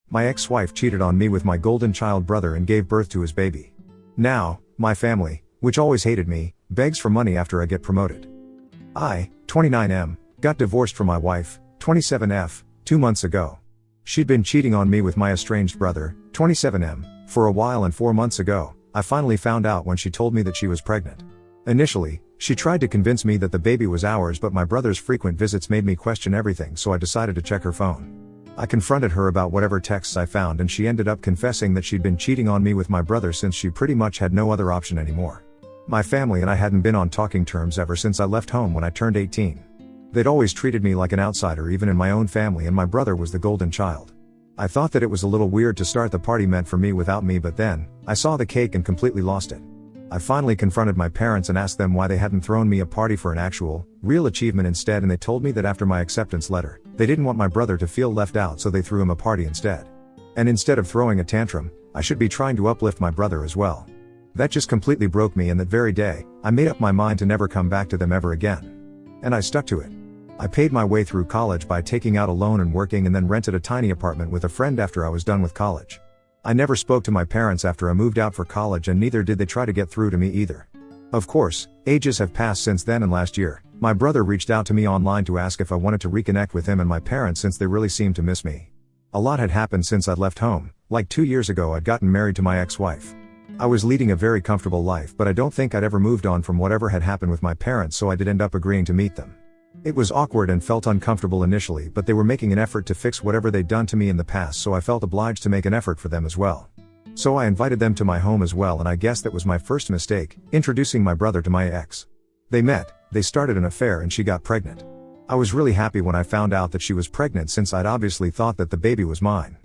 My ex-wife cheated on me with my golden child brother and gave birth to his baby. Now, my family, which always hated me, begs for money after I get promoted. I, 29M, got divorced from my wife, 27F, 2 months ago. She'd been cheating on me with my estranged brother, 27M, for a while, and 4 months ago, I finally found out when she told me that she was pregnant. Initially, she tried to convince me that the baby was ours, but my brother's frequent visits made me question everything, so I decided to check her phone. I confronted her about whatever texts I found, and she ended up confessing that she'd been cheating on me with my brother since she pretty much had no other option anymore. My family and I hadn't been on talking terms ever since I left home when I turned 18. They'd always treated me like an outsider even in my own family, and my brother was the golden child. I thought that it was a little weird to start the party meant for me without me, but then, I saw the cake and completely lost it. I finally confronted my parents and asked them why they hadn't thrown me a party for an actual, real achievement instead, and they told me that after my acceptance letter, they didn't want my brother to feel left out, so they threw him a party instead. And instead of throwing a tantrum, I should be trying to uplift my brother as well. That just completely broke me, and that very day, I made up my mind to never come back to them ever again. And I stuck to it. I paid my way through college by taking out a loan and working, and then rented a tiny apartment with a friend after I was done with college. I never spoke to my parents after I moved out for college, and neither did they try to get through to me either. Of course, ages have passed since then, and last year, my brother reached out to me online to ask if I wanted to reconnect with him and my parents since they really seemed to miss me. A lot had happened since I'd left home. Like 2 years ago, I'd gotten married to my ex-wife. I was leading a very comfortable life, but I don't think I'd ever moved on from whatever had happened with my parents, so I did end up agreeing to meet them. It was awkward and felt uncomfortable initially, but they were making an effort to fix whatever they'd done to me in the past, so I felt obliged to make an effort for them as well. So I invited them to my home as well, and I guess that was my first mistake, introducing my brother to my ex. They met, they started an affair, and she got pregnant. I was really happy when I found out that she was pregnant, since I'd obviously thought that the baby was mine.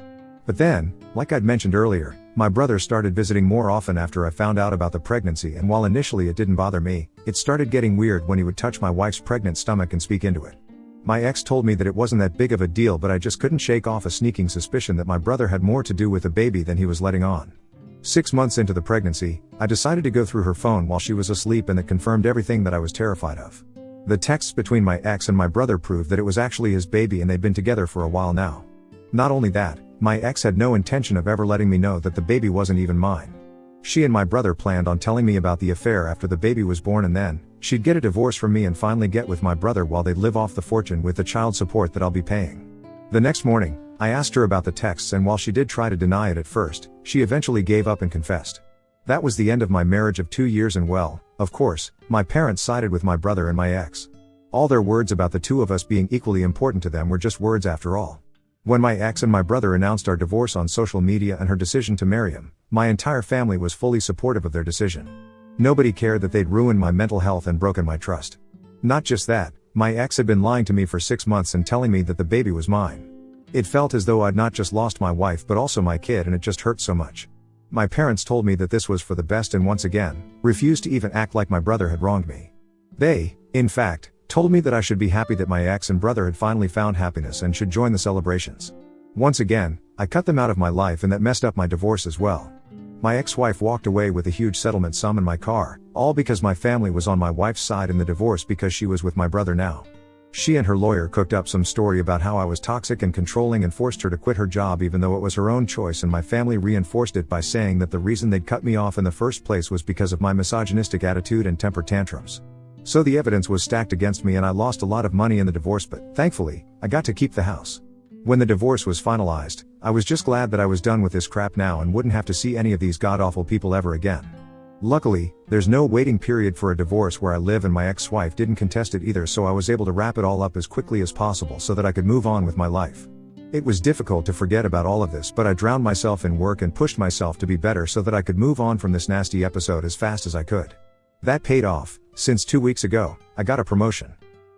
But then, like I'd mentioned earlier, my brother started visiting more often after I found out about the pregnancy, and while initially it didn't bother me, it started getting weird when he would touch my wife's pregnant stomach and speak into it. My ex told me that it wasn't that big of a deal, but I just couldn't shake off a sneaking suspicion that my brother had more to do with the baby than he was letting on. 6 months into the pregnancy, I decided to go through her phone while she was asleep, and it confirmed everything that I was terrified of. The texts between my ex and my brother proved that it was actually his baby, and they'd been together for a while now. Not only that, my ex had no intention of ever letting me know that the baby wasn't even mine. She and my brother planned on telling me about the affair after the baby was born, and then, she'd get a divorce from me and finally get with my brother while they'd live off the fortune with the child support that I'll be paying. The next morning, I asked her about the texts, and while she did try to deny it at first, she eventually gave up and confessed. That was the end of my marriage of 2 years, and well, of course, my parents sided with my brother and my ex. All their words about the two of us being equally important to them were just words after all. When my ex and my brother announced our divorce on social media and her decision to marry him, my entire family was fully supportive of their decision. Nobody cared that they'd ruined my mental health and broken my trust. Not just that, my ex had been lying to me for 6 months and telling me that the baby was mine. It felt as though I'd not just lost my wife but also my kid, and it just hurt so much. My parents told me that this was for the best and once again, refused to even act like my brother had wronged me. They, in fact, told me that I should be happy that my ex and brother had finally found happiness and should join the celebrations. Once again, I cut them out of my life, and that messed up my divorce as well. My ex-wife walked away with a huge settlement sum in my car, all because my family was on my wife's side in the divorce because she was with my brother now. She and her lawyer cooked up some story about how I was toxic and controlling and forced her to quit her job even though it was her own choice, and my family reinforced it by saying that the reason they'd cut me off in the first place was because of my misogynistic attitude and temper tantrums. So the evidence was stacked against me, and I lost a lot of money in the divorce, but thankfully, I got to keep the house. When the divorce was finalized, I was just glad that I was done with this crap now and wouldn't have to see any of these god-awful people ever again. Luckily, there's no waiting period for a divorce where I live, and my ex-wife didn't contest it either, so I was able to wrap it all up as quickly as possible so that I could move on with my life. It was difficult to forget about all of this, but I drowned myself in work and pushed myself to be better so that I could move on from this nasty episode as fast as I could. That paid off, since 2 weeks ago, I got a promotion.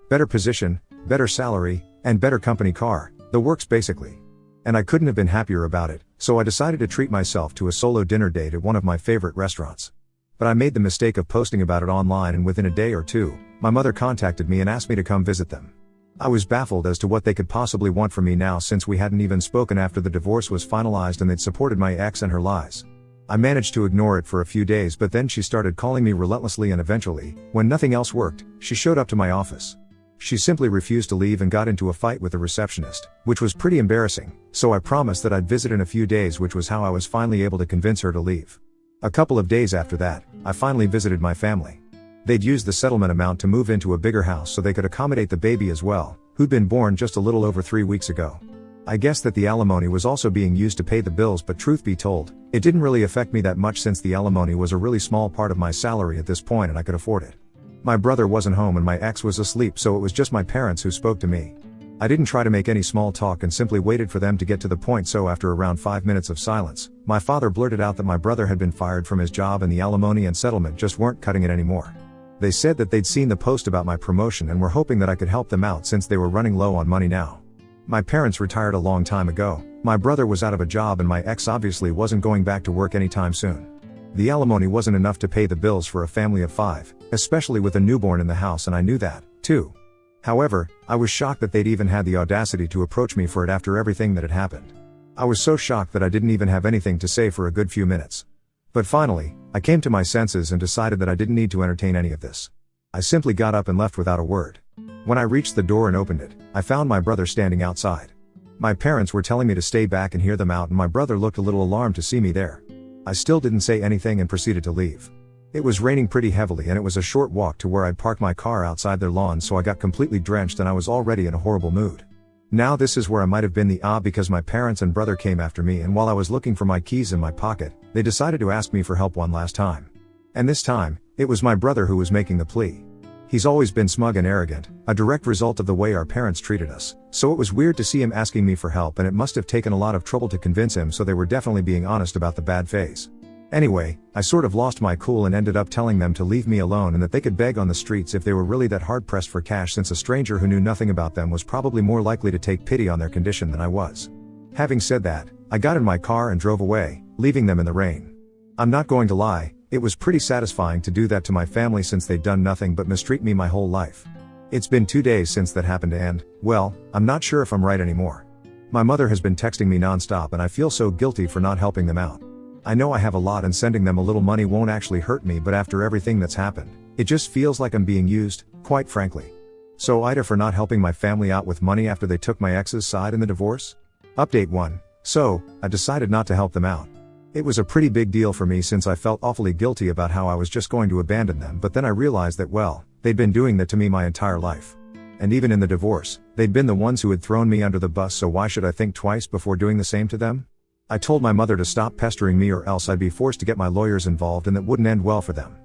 Better position, better salary, and better company car, the works basically. And I couldn't have been happier about it, so I decided to treat myself to a solo dinner date at one of my favorite restaurants. But I made the mistake of posting about it online, and within a day or two, my mother contacted me and asked me to come visit them. I was baffled as to what they could possibly want from me now, since we hadn't even spoken after the divorce was finalized and they'd supported my ex and her lies. I managed to ignore it for a few days, but then she started calling me relentlessly, and eventually, when nothing else worked, she showed up to my office. She simply refused to leave and got into a fight with the receptionist, which was pretty embarrassing, so I promised that I'd visit in a few days, which was how I was finally able to convince her to leave. A couple of days after that, I finally visited my family. They'd used the settlement amount to move into a bigger house so they could accommodate the baby as well, who'd been born just a little over 3 weeks ago. I guess that the alimony was also being used to pay the bills, but truth be told, it didn't really affect me that much since the alimony was a really small part of my salary at this point and I could afford it. My brother wasn't home and my ex was asleep, so it was just my parents who spoke to me. I didn't try to make any small talk and simply waited for them to get to the point, so after around 5 minutes of silence, my father blurted out that my brother had been fired from his job and the alimony and settlement just weren't cutting it anymore. They said that they'd seen the post about my promotion and were hoping that I could help them out since they were running low on money now. My parents retired a long time ago, my brother was out of a job and my ex obviously wasn't going back to work anytime soon. The alimony wasn't enough to pay the bills for a family of 5, especially with a newborn in the house, and I knew that, too. However, I was shocked that they'd even had the audacity to approach me for it after everything that had happened. I was so shocked that I didn't even have anything to say for a good few minutes. But finally, I came to my senses and decided that I didn't need to entertain any of this. I simply got up and left without a word. When I reached the door and opened it, I found my brother standing outside. My parents were telling me to stay back and hear them out, and my brother looked a little alarmed to see me there. I still didn't say anything and proceeded to leave. It was raining pretty heavily and it was a short walk to where I'd parked my car outside their lawn, so I got completely drenched and I was already in a horrible mood. Now this is where I might have been because my parents and brother came after me, and while I was looking for my keys in my pocket, they decided to ask me for help one last time. And this time, it was my brother who was making the plea. He's always been smug and arrogant, a direct result of the way our parents treated us, so it was weird to see him asking me for help, and it must have taken a lot of trouble to convince him, so they were definitely being honest about the bad phase. Anyway, I sort of lost my cool and ended up telling them to leave me alone and that they could beg on the streets if they were really that hard pressed for cash, since a stranger who knew nothing about them was probably more likely to take pity on their condition than I was. Having said that, I got in my car and drove away, leaving them in the rain. I'm not going to lie, it was pretty satisfying to do that to my family since they'd done nothing but mistreat me my whole life. It's been 2 days since that happened and, well, I'm not sure if I'm right anymore. My mother has been texting me nonstop and I feel so guilty for not helping them out. I know I have a lot and sending them a little money won't actually hurt me, but after everything that's happened, it just feels like I'm being used, quite frankly. So AITA for not helping my family out with money after they took my ex's side in the divorce? Update 1. So, I decided not to help them out. It was a pretty big deal for me since I felt awfully guilty about how I was just going to abandon them, but then I realized that, well, they'd been doing that to me my entire life. And even in the divorce, they'd been the ones who had thrown me under the bus, so why should I think twice before doing the same to them? I told my mother to stop pestering me or else I'd be forced to get my lawyers involved, and that wouldn't end well for them.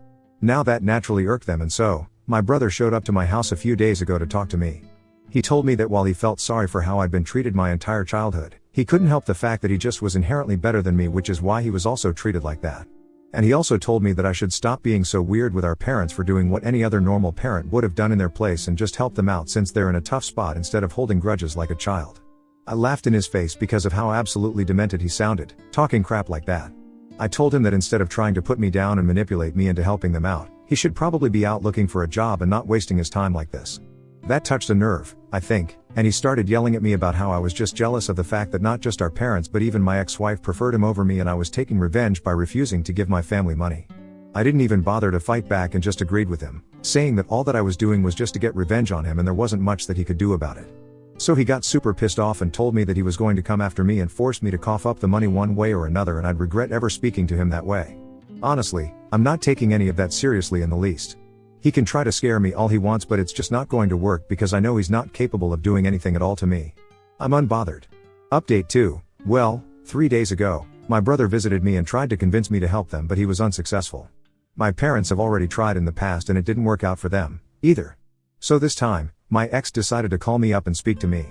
Now that naturally irked them, and so, my brother showed up to my house a few days ago to talk to me. He told me that while he felt sorry for how I'd been treated my entire childhood, he couldn't help the fact that he just was inherently better than me, which is why he was also treated like that. And he also told me that I should stop being so weird with our parents for doing what any other normal parent would have done in their place and just help them out since they're in a tough spot instead of holding grudges like a child. I laughed in his face because of how absolutely demented he sounded, talking crap like that. I told him that instead of trying to put me down and manipulate me into helping them out, he should probably be out looking for a job and not wasting his time like this. That touched a nerve, I think, and he started yelling at me about how I was just jealous of the fact that not just our parents but even my ex-wife preferred him over me, and I was taking revenge by refusing to give my family money. I didn't even bother to fight back and just agreed with him, saying that all that I was doing was just to get revenge on him and there wasn't much that he could do about it. So he got super pissed off and told me that he was going to come after me and force me to cough up the money one way or another, and I'd regret ever speaking to him that way. Honestly, I'm not taking any of that seriously in the least. He can try to scare me all he wants, but it's just not going to work because I know he's not capable of doing anything at all to me. I'm unbothered. Update 2. Well, 3 days ago, my brother visited me and tried to convince me to help them, but he was unsuccessful. My parents have already tried in the past and it didn't work out for them, either. So this time, my ex decided to call me up and speak to me.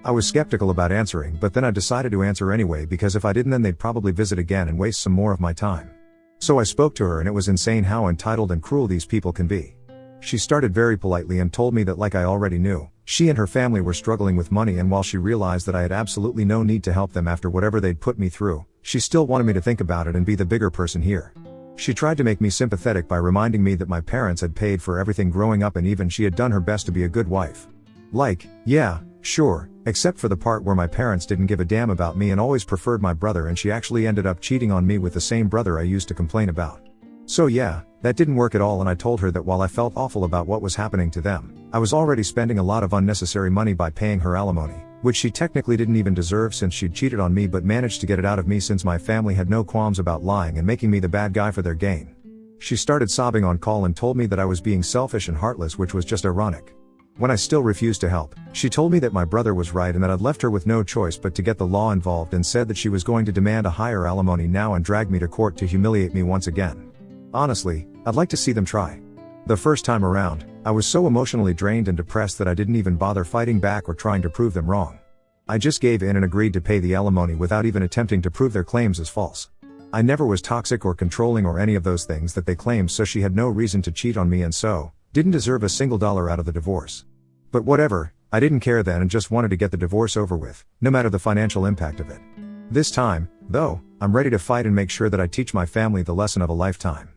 I was skeptical about answering, but then I decided to answer anyway because if I didn't then they'd probably visit again and waste some more of my time. So I spoke to her and it was insane how entitled and cruel these people can be. She started very politely and told me that, like I already knew, she and her family were struggling with money, and while she realized that I had absolutely no need to help them after whatever they'd put me through, she still wanted me to think about it and be the bigger person here. She tried to make me sympathetic by reminding me that my parents had paid for everything growing up and even she had done her best to be a good wife. Like, yeah, sure, except for the part where my parents didn't give a damn about me and always preferred my brother, and she actually ended up cheating on me with the same brother I used to complain about. So yeah, that didn't work at all, and I told her that while I felt awful about what was happening to them, I was already spending a lot of unnecessary money by paying her alimony, which she technically didn't even deserve since she'd cheated on me but managed to get it out of me since my family had no qualms about lying and making me the bad guy for their gain. She started sobbing on call and told me that I was being selfish and heartless, which was just ironic. When I still refused to help, she told me that my brother was right and that I'd left her with no choice but to get the law involved, and said that she was going to demand a higher alimony now and drag me to court to humiliate me once again. Honestly, I'd like to see them try. The first time around, I was so emotionally drained and depressed that I didn't even bother fighting back or trying to prove them wrong. I just gave in and agreed to pay the alimony without even attempting to prove their claims as false. I never was toxic or controlling or any of those things that they claimed, so she had no reason to cheat on me and so didn't deserve a single dollar out of the divorce. But whatever, I didn't care then and just wanted to get the divorce over with, no matter the financial impact of it. This time, though, I'm ready to fight and make sure that I teach my family the lesson of a lifetime.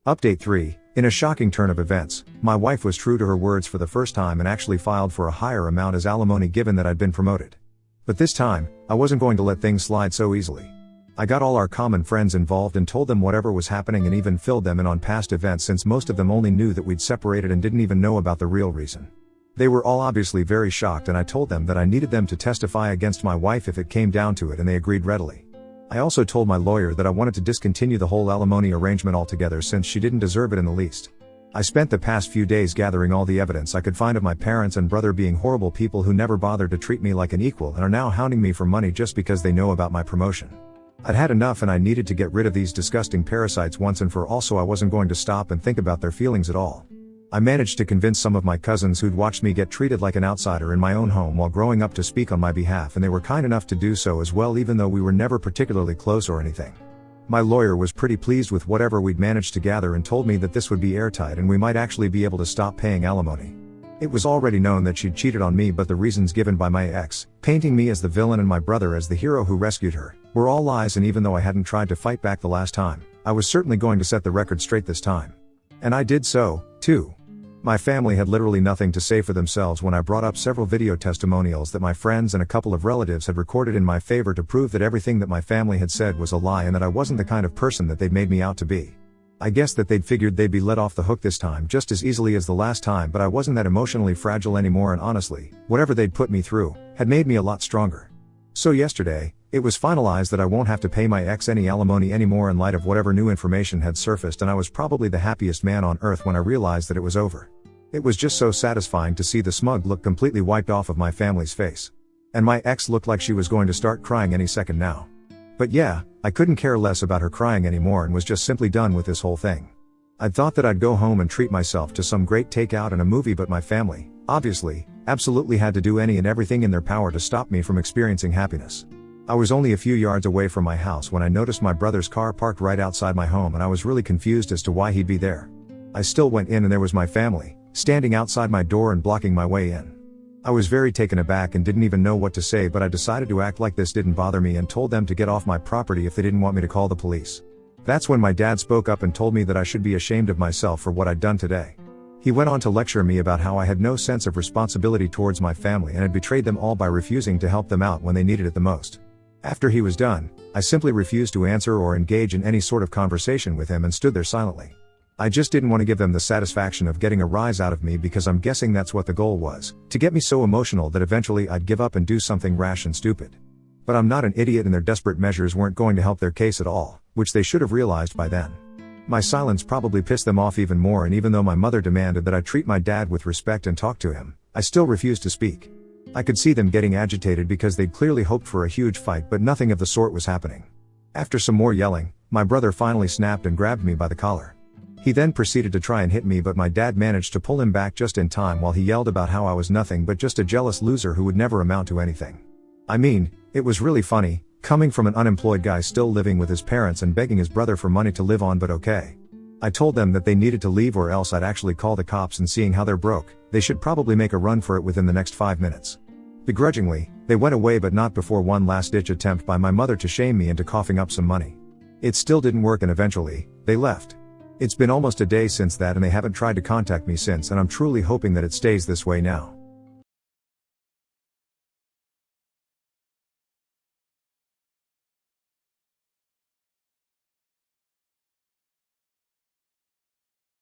Update 3. In a shocking turn of events, my wife was true to her words for the first time and actually filed for a higher amount as alimony given that I'd been promoted. But this time, I wasn't going to let things slide so easily. I got all our common friends involved and told them whatever was happening and even filled them in on past events, since most of them only knew that we'd separated and didn't even know about the real reason. They were all obviously very shocked, and I told them that I needed them to testify against my wife if it came down to it, and they agreed readily. I also told my lawyer that I wanted to discontinue the whole alimony arrangement altogether since she didn't deserve it in the least. I spent the past few days gathering all the evidence I could find of my parents and brother being horrible people who never bothered to treat me like an equal and are now hounding me for money just because they know about my promotion. I'd had enough and I needed to get rid of these disgusting parasites once and for all, so I wasn't going to stop and think about their feelings at all. I managed to convince some of my cousins who'd watched me get treated like an outsider in my own home while growing up to speak on my behalf, and they were kind enough to do so as well, even though we were never particularly close or anything. My lawyer was pretty pleased with whatever we'd managed to gather and told me that this would be airtight and we might actually be able to stop paying alimony. It was already known that she'd cheated on me, but the reasons given by my ex, painting me as the villain and my brother as the hero who rescued her, were all lies, and even though I hadn't tried to fight back the last time, I was certainly going to set the record straight this time. And I did so, too. My family had literally nothing to say for themselves when I brought up several video testimonials that my friends and a couple of relatives had recorded in my favor to prove that everything that my family had said was a lie and that I wasn't the kind of person that they'd made me out to be. I guess that they'd figured they'd be let off the hook this time just as easily as the last time, but I wasn't that emotionally fragile anymore, and honestly, whatever they'd put me through had made me a lot stronger. So yesterday, it was finalized that I won't have to pay my ex any alimony anymore in light of whatever new information had surfaced, and I was probably the happiest man on earth when I realized that it was over. It was just so satisfying to see the smug look completely wiped off of my family's face. And my ex looked like she was going to start crying any second now. But yeah, I couldn't care less about her crying anymore and was just simply done with this whole thing. I'd thought that I'd go home and treat myself to some great takeout and a movie, but my family, obviously, absolutely had to do any and everything in their power to stop me from experiencing happiness. I was only a few yards away from my house when I noticed my brother's car parked right outside my home, and I was really confused as to why he'd be there. I still went in and there was my family, standing outside my door and blocking my way in. I was very taken aback and didn't even know what to say, but I decided to act like this didn't bother me and told them to get off my property if they didn't want me to call the police. That's when my dad spoke up and told me that I should be ashamed of myself for what I'd done today. He went on to lecture me about how I had no sense of responsibility towards my family and had betrayed them all by refusing to help them out when they needed it the most. After he was done, I simply refused to answer or engage in any sort of conversation with him and stood there silently. I just didn't want to give them the satisfaction of getting a rise out of me, because I'm guessing that's what the goal was, to get me so emotional that eventually I'd give up and do something rash and stupid. But I'm not an idiot, and their desperate measures weren't going to help their case at all, which they should have realized by then. My silence probably pissed them off even more, and even though my mother demanded that I treat my dad with respect and talk to him, I still refused to speak. I could see them getting agitated because they'd clearly hoped for a huge fight, but nothing of the sort was happening. After some more yelling, my brother finally snapped and grabbed me by the collar. He then proceeded to try and hit me, but my dad managed to pull him back just in time while he yelled about how I was nothing but just a jealous loser who would never amount to anything. I mean, it was really funny, coming from an unemployed guy still living with his parents and begging his brother for money to live on, but okay. I told them that they needed to leave or else I'd actually call the cops, and seeing how they're broke, they should probably make a run for it within the next 5 minutes. Begrudgingly, they went away, but not before one last-ditch attempt by my mother to shame me into coughing up some money. It still didn't work, and eventually, they left. It's been almost a day since that, and they haven't tried to contact me since, and I'm truly hoping that it stays this way now.